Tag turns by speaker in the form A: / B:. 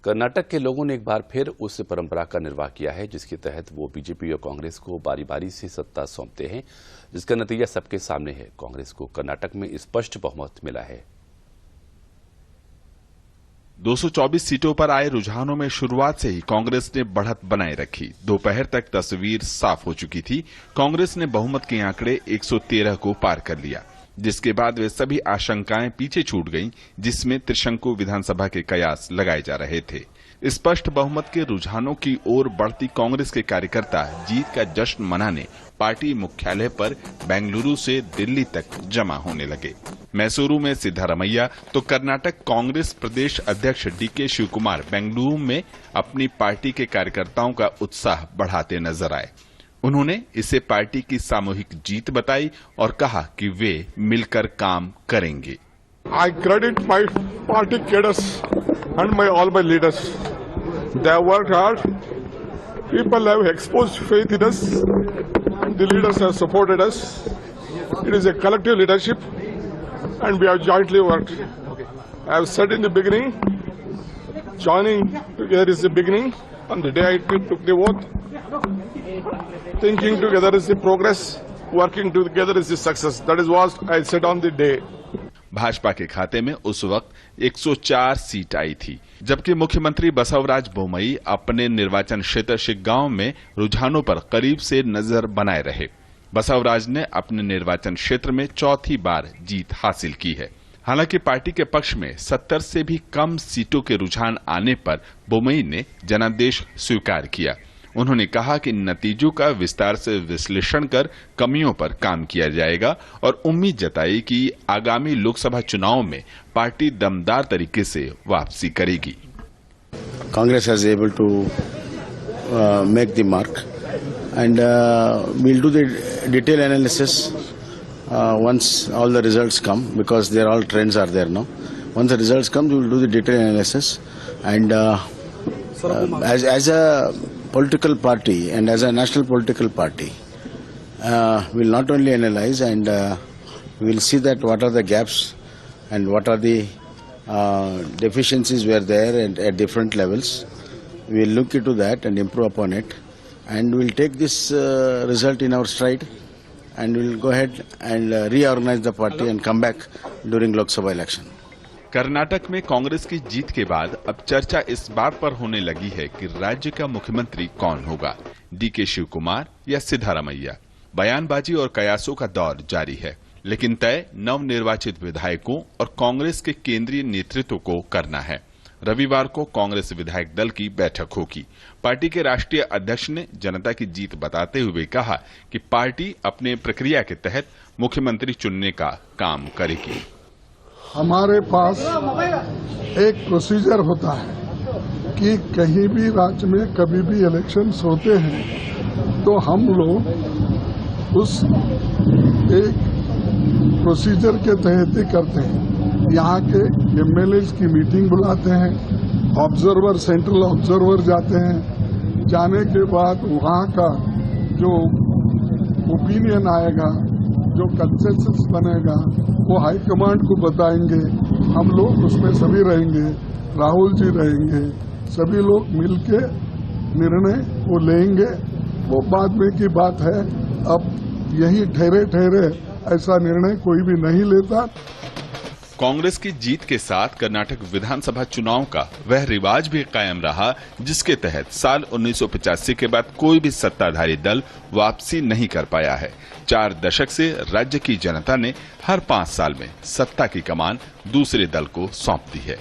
A: कर्नाटक के लोगों ने एक बार फिर उस परंपरा का निर्वाह किया है जिसके तहत वो बीजेपी और कांग्रेस को बारी बारी से सत्ता सौंपते हैं, जिसका नतीजा सबके सामने है। कांग्रेस को कर्नाटक में स्पष्ट बहुमत मिला है।
B: 224 सीटों पर आए रुझानों में शुरुआत से ही कांग्रेस ने बढ़त बनाए रखी। दोपहर तक तस्वीर साफ हो चुकी थी। कांग्रेस ने बहुमत के आंकड़े 113 को पार कर लिया, जिसके बाद वे सभी आशंकाएं पीछे छूट गईं, जिसमें त्रिशंकु विधानसभा के कयास लगाए जा रहे थे। स्पष्ट बहुमत के रुझानों की ओर बढ़ती कांग्रेस के कार्यकर्ता जीत का जश्न मनाने पार्टी मुख्यालय पर बेंगलुरु से दिल्ली तक जमा होने लगे। मैसूरू में सिद्धारमैया तो कर्नाटक कांग्रेस प्रदेश अध्यक्ष डीके शिवकुमार बेंगलुरु में अपनी पार्टी के कार्यकर्ताओं का उत्साह बढ़ाते नजर आए। उन्होंने इसे पार्टी की सामूहिक जीत बताई और कहा कि वे मिलकर काम करेंगे।
C: I credit my party cadres and all my leaders. They have worked hard. People have exposed faith in us. The leaders have supported us. It is a collective leadership, and we have jointly worked. I have said in the beginning, joining together is the beginning. On the day I took the oath, thinking together is the progress. Working together is the success. That is what I said on the day.
B: Bhajpa के खाते में उस वक्त 104 seat आई थी, जबकि मुख्यमंत्री बसवराज बोम्मई अपने निर्वाचन क्षेत्र शिग्गांव में रुझानों पर करीब से नजर बनाए रहे। बसवराज ने अपने निर्वाचन क्षेत्र में चौथी बार जीत हासिल की है। हालांकि पार्टी के पक्ष में 70 से भी कम सीटों के रुझान आने पर बोम्मई ने जनादेश स्वीकार किया। उन्होंने कहा कि नतीजों का विस्तार से विश्लेषण कर कमियों पर काम किया जाएगा और उम्मीद जताई कि आगामी लोकसभा चुनाव में पार्टी दमदार तरीके से वापसी करेगी।
D: Congress has able to make the mark and we'll do the detailed analysis once all the results come, because there all trends are there now. Once the results come, we will do the detailed analysis, and as a political party and as a national political party, we'll not only analyze and we'll see that what are the gaps and what are the deficiencies were there at different levels. We'll look into that and improve upon it, and we'll take this result in our stride, and we'll go ahead and reorganize the party and come back during Lok Sabha election.
B: Karnataka में कांग्रेस की जीत के बाद अब चर्चा इस बात पर होने लगी है कि राज्य का मुख्यमंत्री कौन होगा, डीके शिवकुमार या सिद्धारमैया। बयानबाजी और कयासों का दौर जारी है, लेकिन तय नवनिर्वाचित विधायकों और कांग्रेस के केंद्रीय नेतृत्व को करना है। रविवार को कांग्रेस विधायक दल की बैठक होगी। पार्टी के राष्ट्रीय अध्यक्ष ने जनता की जीत बताते हुए कहा कि पार्टी अपने प्रक्रिया के तहत मुख्यमंत्री चुनने का काम करेगी।
E: हमारे पास एक प्रोसीजर होता है कि कहीं भी राज्य में कभी भी इलेक्शंस होते हैं तो हम लोग उस एक प्रोसीजर के तहत ही करते हैं। यहाँ के एमएलएस की मीटिंग बुलाते हैं, ऑब्जर्वर सेंट्रल ऑब्जर्वर जाते हैं, जाने के बाद वहाँ का जो ओपिनियन आएगा, जो कंसेंसस बनेगा, वो हाईकमांड को बताएंगे। हम लोग उसमें सभी रहेंगे, राहुल जी रहेंगे, सभी लोग मिलके निर्णय वो लेंगे। वो बाद में की बात है, अब यही ठहरे ठहरे ऐसा निर्णय कोई भी नहीं लेता।
B: कांग्रेस की जीत के साथ कर्नाटक विधानसभा चुनाव का वह रिवाज भी कायम रहा जिसके तहत साल 1985 के बाद कोई भी सत्ताधारी दल वापसी नहीं कर पाया है। 4 दशक से राज्य की जनता ने हर 5 साल में सत्ता की कमान दूसरे दल को सौंप दी है।